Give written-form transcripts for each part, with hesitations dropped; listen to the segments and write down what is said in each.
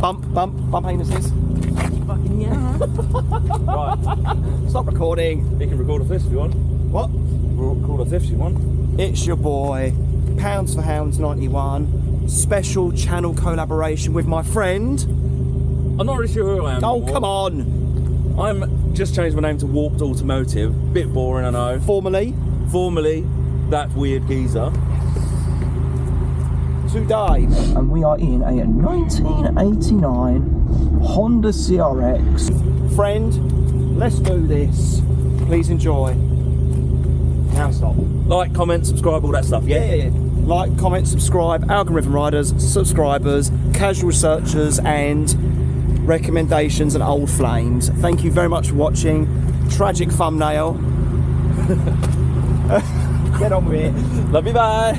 Bump anuses. Fucking yeah. Right. Stop recording. You can record off this if you want. What? Record off this if you want. It's your boy, Pounds for Hounds 91. Special channel collaboration with my friend. I'm not really sure who I am. Oh, anymore. come on. I'm just changed my name to Warped Automotive. Bit boring, I know. Formerly, That Weird Geezer. today. And we are in a 1989 Honda CRX. Friend, let's do this. Please enjoy. Now stop. Like, comment, subscribe, all that stuff, yeah? Like, comment, subscribe, Algorithm Riders, subscribers, casual researchers, and recommendations and old flames. Thank you very much for watching. Tragic thumbnail. Get on with it. Love you, bye.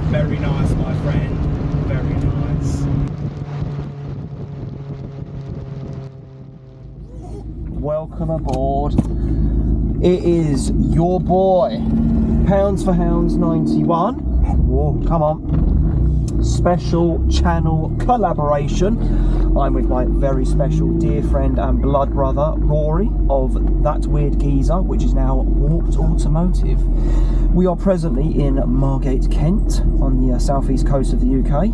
Very nice, my friend. Very nice. Welcome aboard. It is your boy, Pounds for Hounds 91. Whoa, come on. Special channel collaboration. I'm with my very special dear friend and blood brother, Rory, of That Weird Geezer, which is now Warped Automotive. We are presently in Margate, Kent, on the southeast coast of the UK,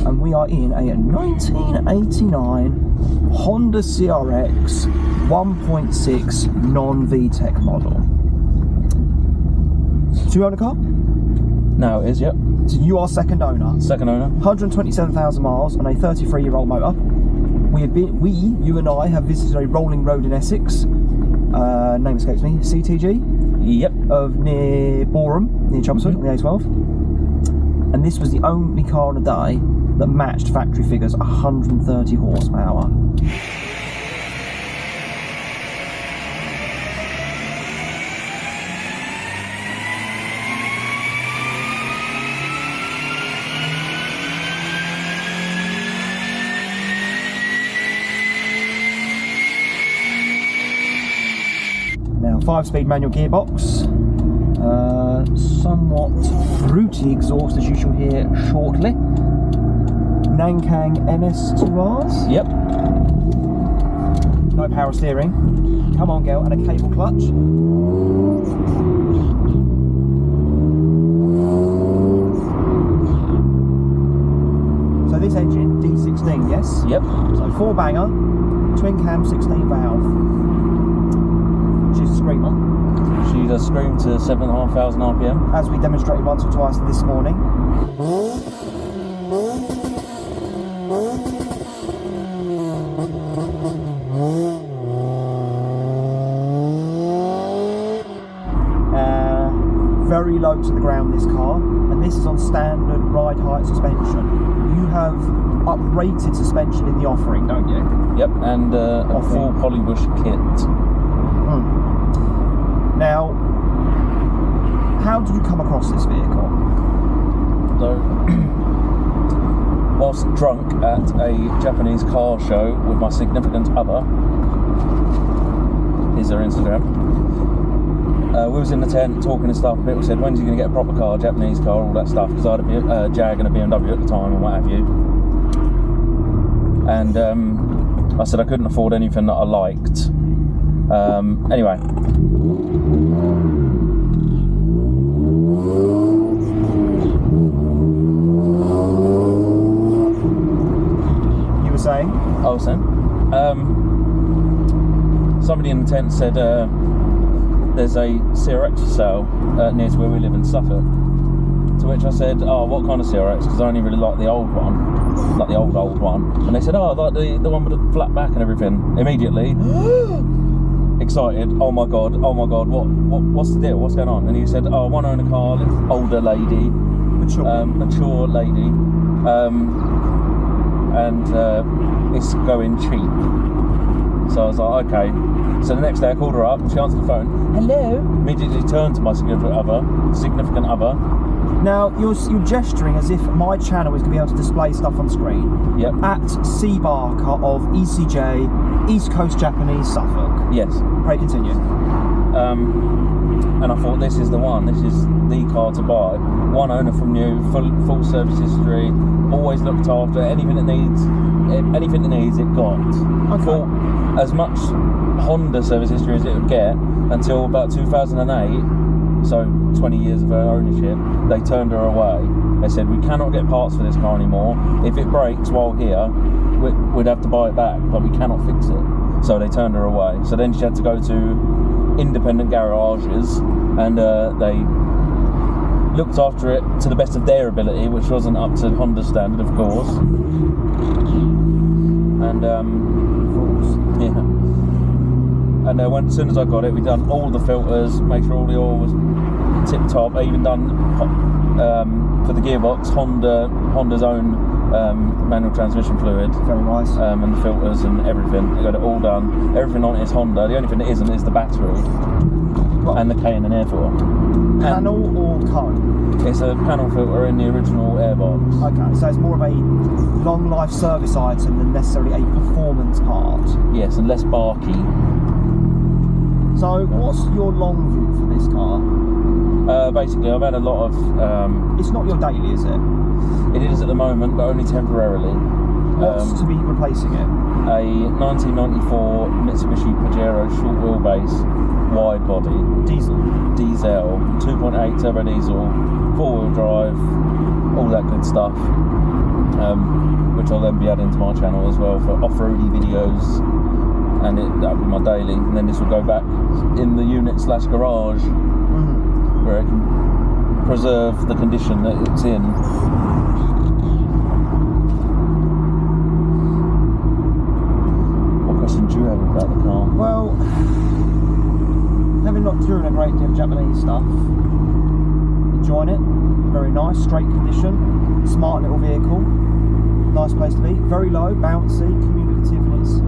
and we are in a 1989 Honda CRX 1.6 non-VTEC model. Do you own a car? No, it is, yep. So you are second owner. Second owner. 127,000 miles on a 33-year-old motor. You and I have visited a rolling road in Essex. Name escapes me. CTG. Yep. Of near Boreham, near Chelmsford, on the A12. And this was the only car on a day that matched factory figures, 130 horsepower. Now, 5-speed manual gearbox. Somewhat fruity exhaust, as you shall hear shortly. Nankang NS2Rs. Yep. No power steering. Come on, girl, and a cable clutch. So this engine, D16, yes? Yep. So 4-banger, twin cam, 16 valve. She's a screamer. She does scream to 7,500 RPM. As we demonstrated once or twice this morning. Very low to the ground, this car, and this is on standard ride height suspension. You have uprated suspension in the offering, don't you? Yep, and a full polybush kit. Now, how did you come across this vehicle? So, whilst drunk at a Japanese car show with my significant other, here's her Instagram, we was in the tent talking and stuff a bit. We said, when's you going to get a proper car, Japanese car, all that stuff, because I had a Jag and a BMW at the time and what have you. And I said I couldn't afford anything that I liked. Anyway. You were saying? I was saying. Somebody in the tent said there's a CRX for sale near to where we live in Suffolk. To which I said, oh, what kind of CRX? Because I only really like the old one, like the old one. And they said, oh, I like the one with the flat back and everything. Immediately, excited. Oh my god, what's the deal? What's going on? And he said, oh, one owner car, older lady, mature lady, and it's going cheap. So I was like, okay. So the next day I called her up, she answered the phone. Hello. Immediately turned to my significant other. Now, you're gesturing as if my channel is going to be able to display stuff on screen. Yep. At C. Barker of ECJ, East Coast Japanese, Suffolk. Yes. Pray continue. And I thought, this is the one. This is the car to buy. One owner from new, full service history, always looked after. Anything it needs, it got. Okay. For as much Honda service history as it would get until about 2008. So 20 years of her ownership, they turned her away. They said, we cannot get parts for this car anymore. If it breaks while here, we'd have to buy it back, but we cannot fix it. So they turned her away. So then she had to go to independent garages, and they looked after it to the best of their ability, which wasn't up to Honda standard, of course. And yeah. And as soon as I got it, we done all the filters, made sure all the oil was tip top. I even done for the gearbox Honda's own manual transmission fluid. Very nice. And the filters and everything. I got it all done. Everything on it is Honda. The only thing that isn't is the battery. What? And the K&N air filter. Panel or cone? It's a panel filter in the original airbox. Okay, so it's more of a long life service item than necessarily a performance part. Yes, and less barky. So what's your long view for this car? Basically, I've had a lot of... it's not your daily, is it? It is at the moment, but only temporarily. What's to be replacing it? A 1994 Mitsubishi Pajero short wheelbase, wide body. Diesel, 2.8 turbo diesel, 4-wheel drive, all that good stuff. Which I'll then be adding to my channel as well for off-roady videos. And that'll be my daily. And then this will go back in the unit/garage, where it can preserve the condition that it's in. What questions do you have about the car? Well, having not driven a great deal of Japanese stuff, enjoying it. Very nice, straight condition, smart little vehicle, nice place to be. Very low, bouncy, communicative in its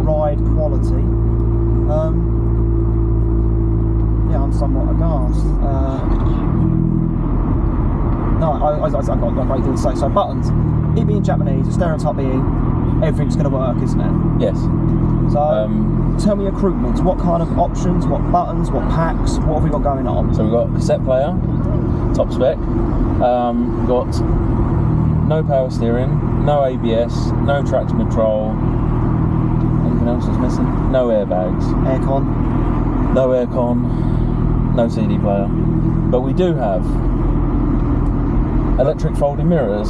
ride quality. Yeah, I'm somewhat aghast. No, I got a great deal to say. So buttons, it being Japanese, the stereotype being everything's going to work, isn't it? Yes. So tell me accoutrements, what kind of options, what buttons, what packs, what have we got going on? So we've got a cassette player, top spec. We've got no power steering, no ABS, no traction control. Anything else that's missing? No airbags. Aircon. No aircon, no CD player. But we do have electric folding mirrors.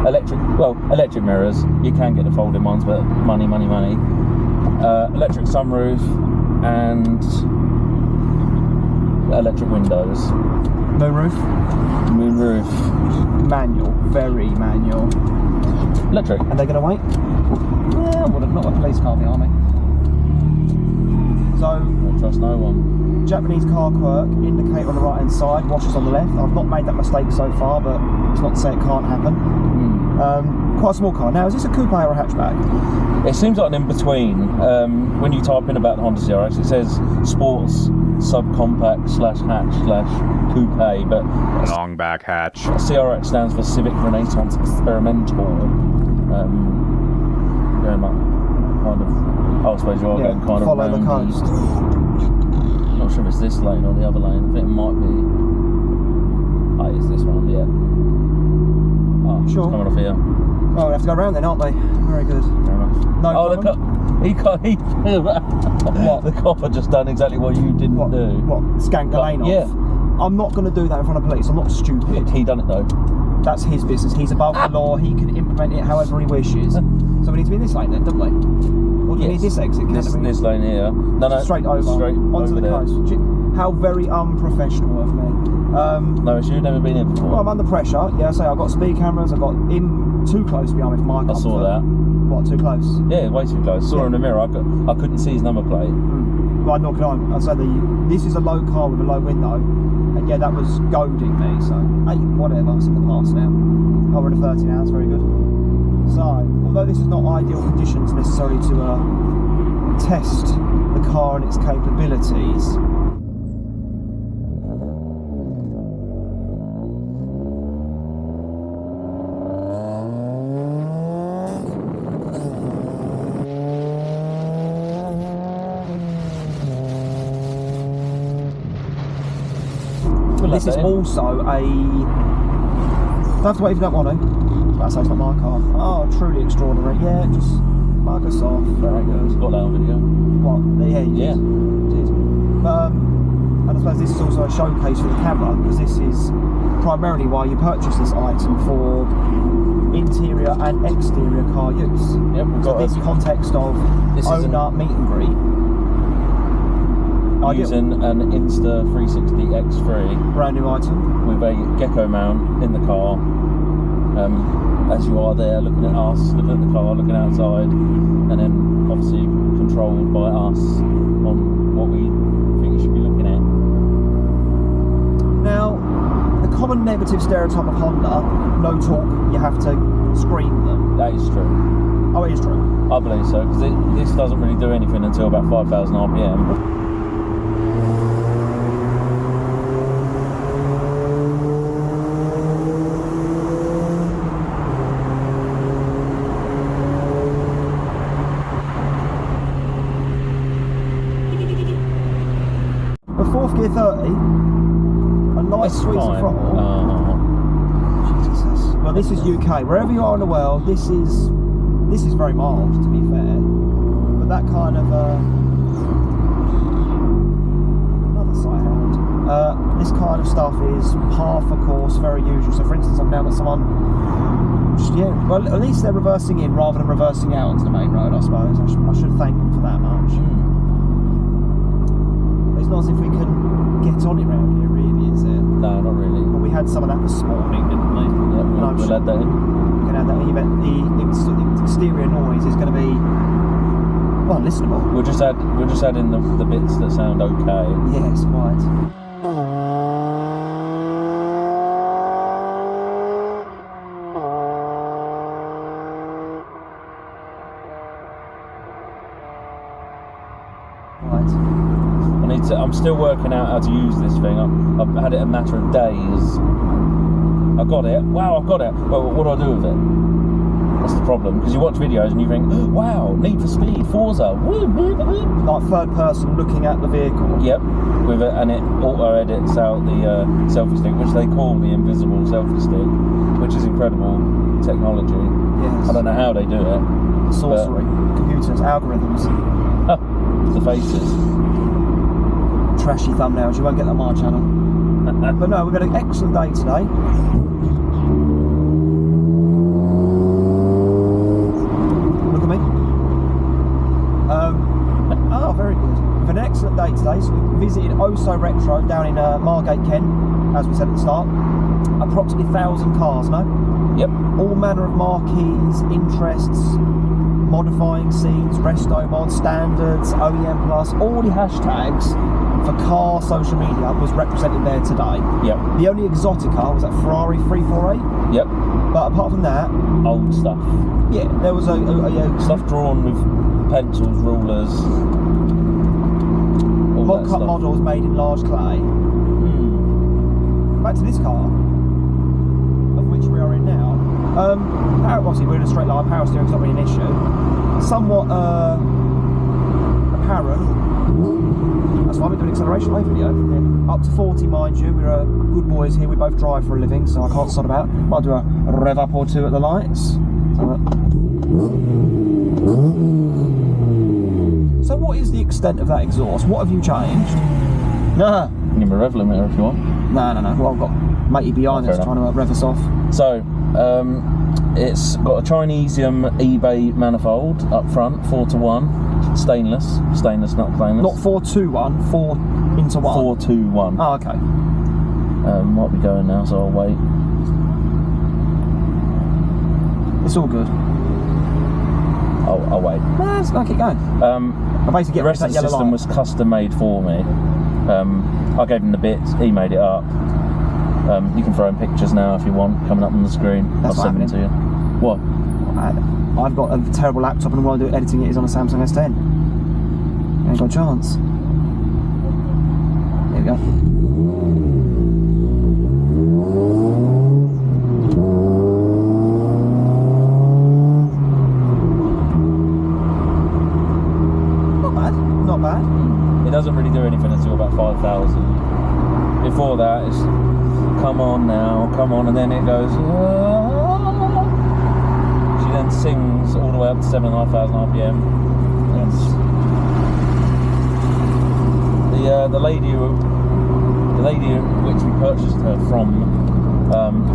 Electric mirrors. You can get the folding ones, but money. Electric sunroof and electric windows. Moonroof. Manual, very manual. Electric. Are they going to wait? Yeah, well, not a police car behind me. So, Don't trust no one. Japanese car quirk, indicator on the right hand side, washers on the left. I've not made that mistake so far, but it's not to say it can't happen. Quite a small car. Now, is this a coupe or a hatchback? It seems like an in-between. When you type in about the Honda CRX, it says sports, subcompact / coupe, but Long back hatch. CRX stands for Civic Renaissance Experimental. Going up, kind of. I suppose you are going kind of follow the coast. Not sure if it's this lane or the other lane. I think it might be. Oh, it's this one. Yeah. Oh, Sure. It's coming off here. Oh, we have to go around then, aren't they? Very good. Fair enough. No Oh, problem? What? The copper just done exactly what you didn't do. What? Skank the lane off? Yeah. I'm not going to do that in front of police. I'm not stupid. He done it though. That's his business. He's above the law. He can implement it however he wishes. So we need to be in this lane then, don't we? Or do you need this exit? This lane here. No, Straight over. Straight onto over the there. coast. How very unprofessional of me. No, you've never been in before. Well, I'm under pressure. Yeah, I say I've got speed cameras. I've got him too close behind me for my comfort. I saw that. What, too close? Yeah, way too close. Saw her in the mirror. I couldn't see his number plate. Well, nor can I. I'd say this is a low car with a low window, and yeah, that was goading me. So, hey, whatever. It's in the past now. Oh, we're in a 30 now. That's very good. So, although this is not ideal conditions necessarily to test the car and its capabilities. This is also a... Don't have to wait if you don't want to. That's it's not my car. Oh, truly extraordinary. Yeah, just mug us off. Very good. Got that on video. What? Yeah, you did. Did. And I suppose this is also a showcase for the camera, because this is primarily why you purchase this item, for interior and exterior car use. Yep, we've got this context of owner meet and greet. Using an Insta360 X3. Brand new item. With a gecko mount in the car. As you are there looking at us, looking at the car, looking outside, and then obviously controlled by us on what we think you should be looking at. Now, the common negative stereotype of Honda, no talk, you have to screen them. That is true. Oh, it is true? I believe so, because this doesn't really do anything until about 5,000 RPM. Gear 30, a nice sweet throttle. Jesus. Well, this is UK. Wherever you are in the world, this is very mild, to be fair. But that kind of another sight hound. This kind of stuff is par for course, very usual. So, for instance, I've now got someone. Well, at least they're reversing in rather than reversing out onto the main road. I suppose I should thank them for that much. It's not as if we can get on it round here, really, is it? No, not really. But we had some of that this morning, didn't we? Yeah, we'll add that in. We can add that in. The exterior noise is going to be, well, listenable. We'll just add in the bits that sound okay. Yes, quite. I'm still working out how to use this thing. I've had it a matter of days. I got it. Wow, I've got it. Well, what do I do with it? That's the problem, because you watch videos and you think, oh, wow, Need for Speed, Forza, woo, woo, woo. Like third person looking at the vehicle. Yep, with it, and it auto edits out the selfie stick, which they call the invisible selfie stick, which is incredible technology. Yes. I don't know how they do it. Sorcery, computers, algorithms. The faces. Trashy thumbnails, you won't get that on my channel. But no, we've got an excellent day today. Look at me. Oh, very good. We've had an excellent day today. So we visited OhSoRetro down in Margate, Kent, as we said at the start. Approximately 1,000 cars, no? Yep. All manner of marquees, interests, modifying scenes, resto mods, standards, OEM plus, all the hashtags for car social media was represented there today. Yep. The only exotica was that Ferrari 348. Yep. But apart from that, old stuff. Yeah, there was a stuff drawn with pencils, rulers. Mock-up models made in large clay. Back to this car, of which we are in now. Obviously, we're in a straight line. Power steering's not really an issue. Somewhat apparent. That's why we're doing an acceleration wave video. Yeah. Up to 40, mind you. We're good boys here. We both drive for a living, so I can't sod about. Might do a rev up or two at the lights. So what is the extent of that exhaust? What have you changed? Nah. You need a rev limiter if you want. No. Well, I've got matey behind us trying to rev us off. So, it's got a Chinesium eBay manifold up front, 4-to-1, stainless, not stainless. Not 4-to-1, 4 Into what? 421. Oh, okay. Might be going now, so I'll wait. It's all good. I'll wait. No, it's like it going. I basically The rest of the system was custom made for me. I gave him the bits, he made it up. You can throw in pictures now if you want, coming up on the screen. I'll send them to you. What? I've got a terrible laptop and all I do editing it is on a Samsung S10. I ain't got a chance. There we go. Not bad. It doesn't really do anything until about 5,000. Before that, it's come on now, come on, and then it goes. She then sings all the way up to 7,500 RPM. The lady which we purchased her from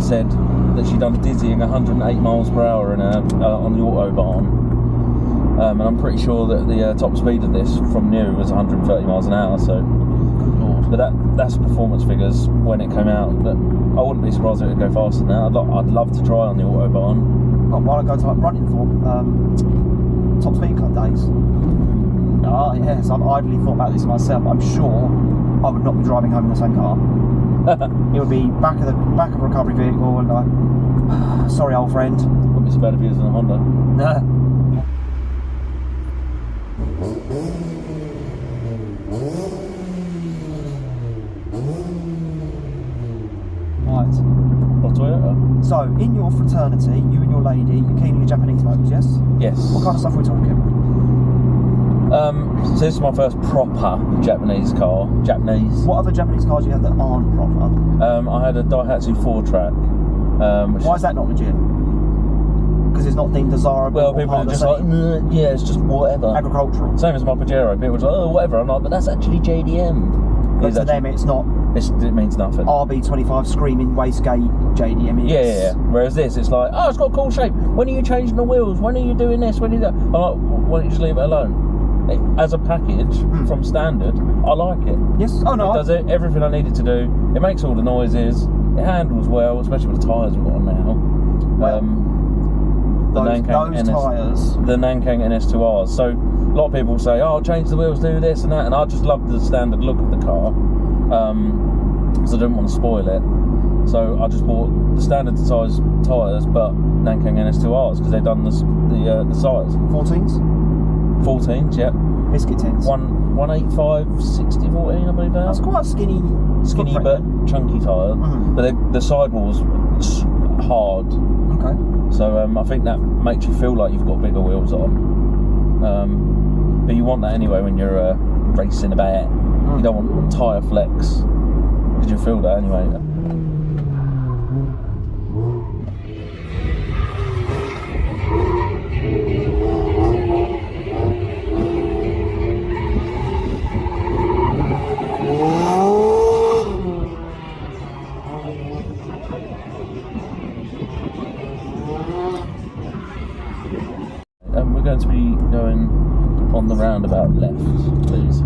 said that she'd done dizzying 108 miles per hour on the autobahn. And I'm pretty sure that the top speed of this from new was 130 miles an hour. So, but that's performance figures when it came out. But I wouldn't be surprised if it would go faster than that. I'd love to try on the autobahn. Well, why don't I go to like Runtingthorpe top speed cut days? Oh yes, I've idly thought about this myself. I'm sure I would not be driving home in the same car. It would be back of a recovery vehicle and like, sorry old friend. Wouldn't be so bad if he was in a Honda. No. Right. Or Toyota? So, in your fraternity, you and your lady, you're keen on your Japanese motors, yes? Yes. What kind of stuff are we talking? So this is my first proper Japanese car. What other Japanese cars do you have that aren't proper? I had a Daihatsu 4-track. Why is that not legit? Because it's not deemed desirable. Well, people are just like, yeah, it's just whatever. Agricultural. Same as my Pajero. People are just like, oh, whatever. I'm like, but that's actually JDM. But to them, it's not. It means nothing. RB25 screaming wastegate JDM. Yeah. Whereas this, it's like, oh, it's got a cool shape. When are you changing the wheels? When are you doing this? When are you that? I'm like, why don't you just leave it alone? As a package from standard, I like it. Yes. Oh no. It does everything I need it to do. It makes all the noises. It handles well, especially with the tyres we've got on now. Those tyres. The Nankang NS2Rs. So a lot of people say, oh, change the wheels, do this and that, and I just love the standard look of the car, because I didn't want to spoil it. So I just bought the standard size tyres, but Nankang NS2Rs, because they've done the size. 14s? 14s, yeah. Biscuit tins. 185, 60, 14, I believe that. That's quite a skinny but chunky tyre. Mm-hmm. But the sidewall's hard. Okay. So I think that makes you feel like you've got bigger wheels on. But you want that anyway when you're racing about. You don't want tyre flex, because you feel that anyway. We're going to be going on the roundabout left, please.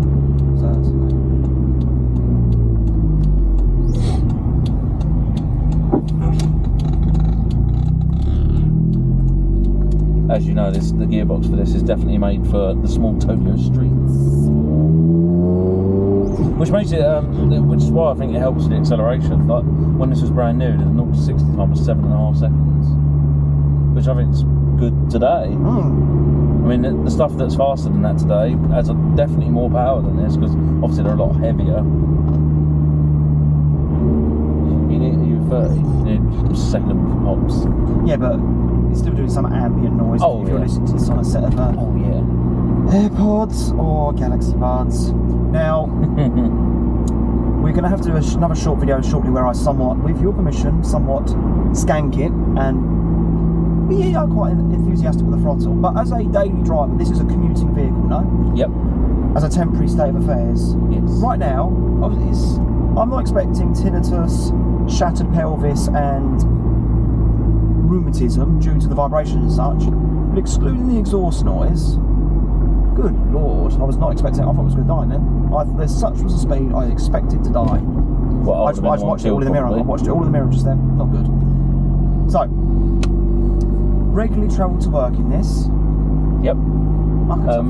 As you know, the gearbox for this is definitely made for the small Tokyo streets, which makes it, which is why I think it helps with the acceleration. Like when this was brand new, the 0 to 60 time was 7.5 seconds, which I think is good today. I mean, the stuff that's faster than that today has definitely more power than this, because obviously they're a lot heavier. You need second hops. Yeah, but it's still doing some ambient noise if you're listening to this on a set of AirPods or Galaxy Buds. Now, we're going to have to do another short video shortly where I somewhat, with your permission, skank it, and we are quite enthusiastic with the throttle. But as a daily driver, this is a commuting vehicle, no? Yep. As a temporary state of affairs. Yes. Right now, I'm not expecting tinnitus, shattered pelvis, and rheumatism due to the vibration and such, but excluding the exhaust noise, Good lord, I was not expecting it. I thought it was going to die then. There's such was the speed I expected to die. Well, I just watched it all in the mirror. I watched it all in the mirror just then. Not good. So, regularly travel to work in this. Yep.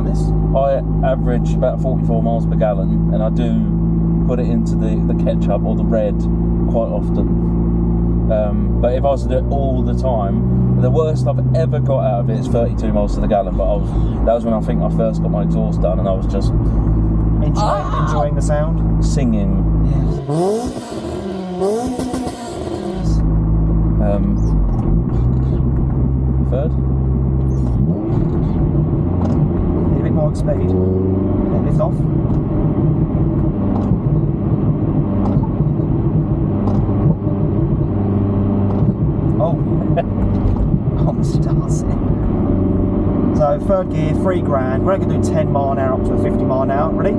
This. I average about 44 miles per gallon, and I do put it into the ketchup or the red quite often. But if I was to do it all the time, the worst I've ever got out of it is 32 miles to the gallon. But that was when I think I first got my exhaust done, and I was just enjoying the sound, singing. Third. A bit more speed. Then lift off. Honestly does it. So third gear, 3 grand. We're only going to do 10 mile an hour up to a 50 mile an hour. Ready?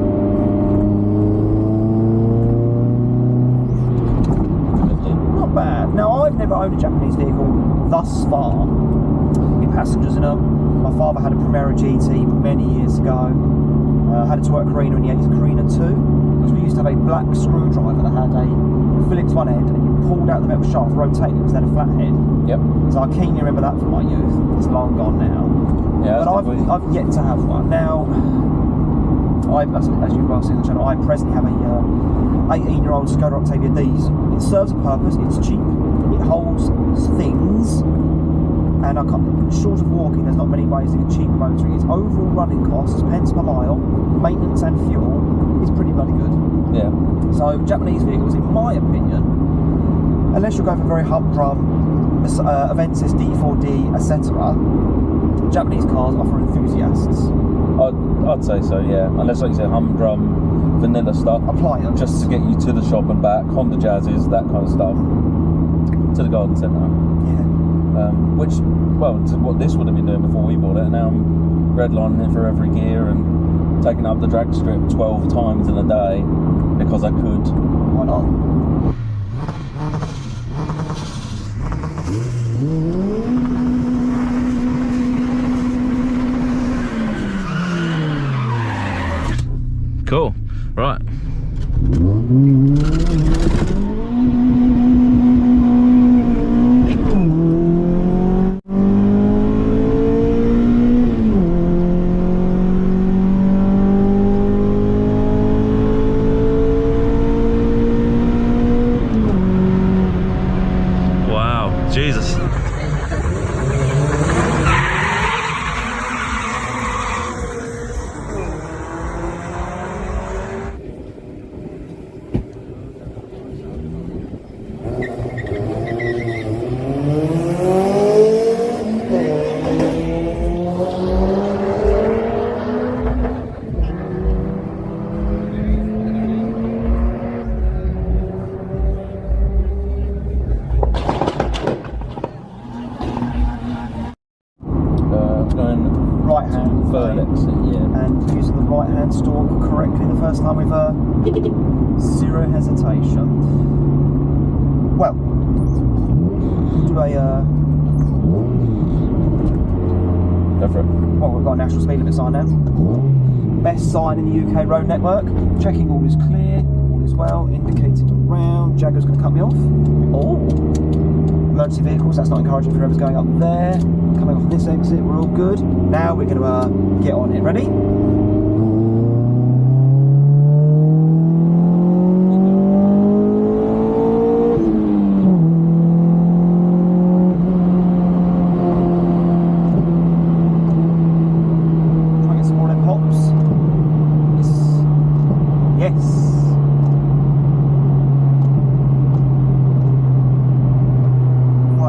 15. Not bad. Now I've never owned a Japanese vehicle thus far. With passengers in them. My father had a Primera GT many years ago. Had a Toyota Carina in the 80s, Carina 2. Because we used to have a black screwdriver that had a Phillips one end, and you pulled out the metal shaft, rotating it because it had a flat head. Yep. So I keenly remember that from my youth. It's long gone now. Yeah, but I've yet to have one. Now, as you well see on the channel, I presently have a 18-year-old Skoda Octavia diesel. It serves a purpose. It's cheap. It holds things. And short of walking, there's not many ways to get cheaper motoring. Its overall running costs, pence per mile, maintenance and fuel, is pretty bloody good. Yeah. So Japanese vehicles, in my opinion, unless you're going for very humdrum, Avensis D4D, etc., Japanese cars are for enthusiasts. I'd say so, yeah. Unless, like you say, humdrum, vanilla stuff. Appliance. Just to get you to the shop and back, Honda Jazzes, that kind of stuff. To the garden centre. Yeah. Which, well, what this would have been doing before we bought it, and now I'm redlining it for every gear and taking up the drag strip 12 times in a day because I could. Why not? Cool. Right. Jesus. And using the right hand stalk correctly the first time with zero hesitation. Well, do a go for it. Well, we've got a national speed limit sign now. Best sign in the UK road network. Checking all is clear, all is well, indicating around. Jaguar's going to cut me off. Oh, emergency vehicles, that's not encouraging for whoever's going up there. Coming off this exit, we're all good. Now we're going to get on it. Ready? Try and get some more of them pops. Yes.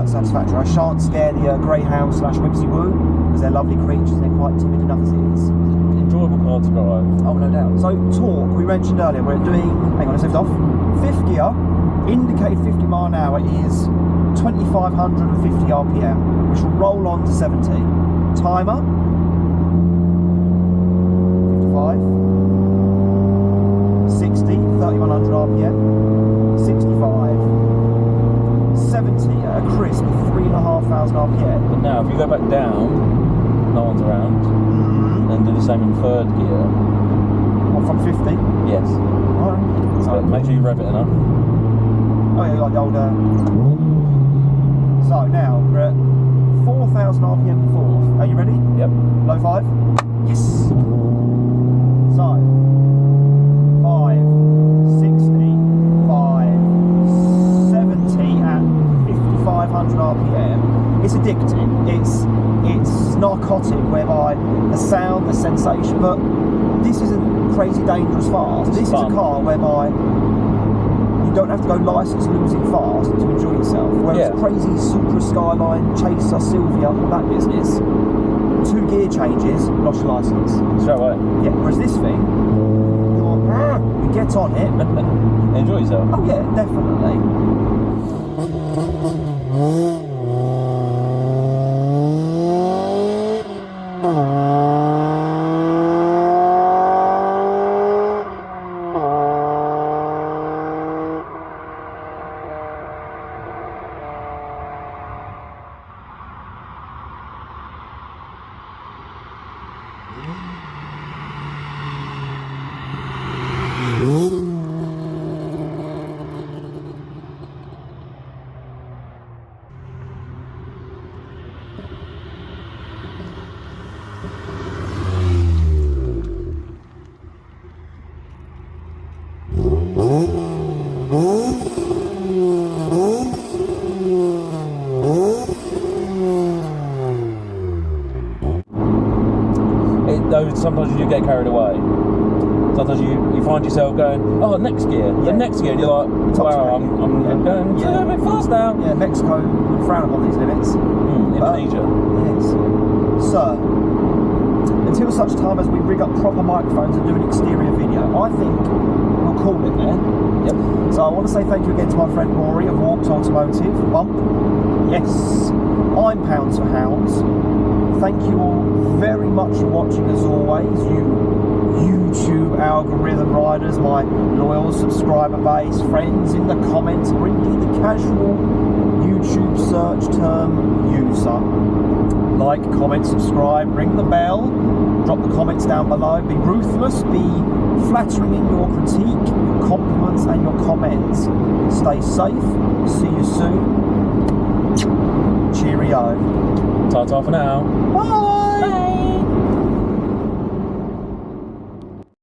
Satisfactory. I shan't scare the greyhound / whipsy woo because they're lovely creatures and they're quite timid enough as it is. Enjoyable car to drive. Oh, no doubt. So torque, we mentioned earlier, we're doing, hang on, let's lift off. Fifth gear, indicated 50 mile an hour is 2550 RPM, which will roll on to 70. Timer, 55, 60, 3100 RPM, 65. 70 at a crisp 3,500 RPM. But now, if you go back down, no one's around, and do the same in third gear. What, from 50? Yes. Alright. So make sure you rev it enough. Oh yeah, like the old. So now we're at 4,000 RPM for fourth. Are you ready? Yep. Low 5. Yes. So 5, 60, 5, 70 at 5,500 RPM. It's addicting. It's narcotic, whereby the sound, the sensation. But this isn't crazy dangerous fast. This is a car whereby you don't have to go license losing fast to enjoy yourself. Whereas crazy Supra, Skyline, Chaser, Sylvia, all that business, 2 gear changes, lost your license. Straight away. Yeah. Whereas this thing, you get on it. Enjoy yourself. Oh yeah, definitely. Sometimes you do get carried away. Sometimes you find yourself going, oh, next gear, the next gear, and you're like, wow, I'm going a little bit fast now. Yeah, Mexico frown upon these limits. Indonesia. Yes. So, until such time as we rig up proper microphones and do an exterior video, I think we'll call it there. Yep. So I want to say thank you again to my friend Rory of Walks Automotive. Bump. Yes. I'm Pounds for Hounds. Thank you all very much for watching as always, you YouTube algorithm riders, my loyal subscriber base, friends in the comments, or indeed the casual YouTube search term user. Like, comment, subscribe, ring the bell, drop the comments down below, be ruthless, be flattering in your critique, your compliments and your comments. Stay safe, see you soon, cheerio. Ta-ta for now. Bye!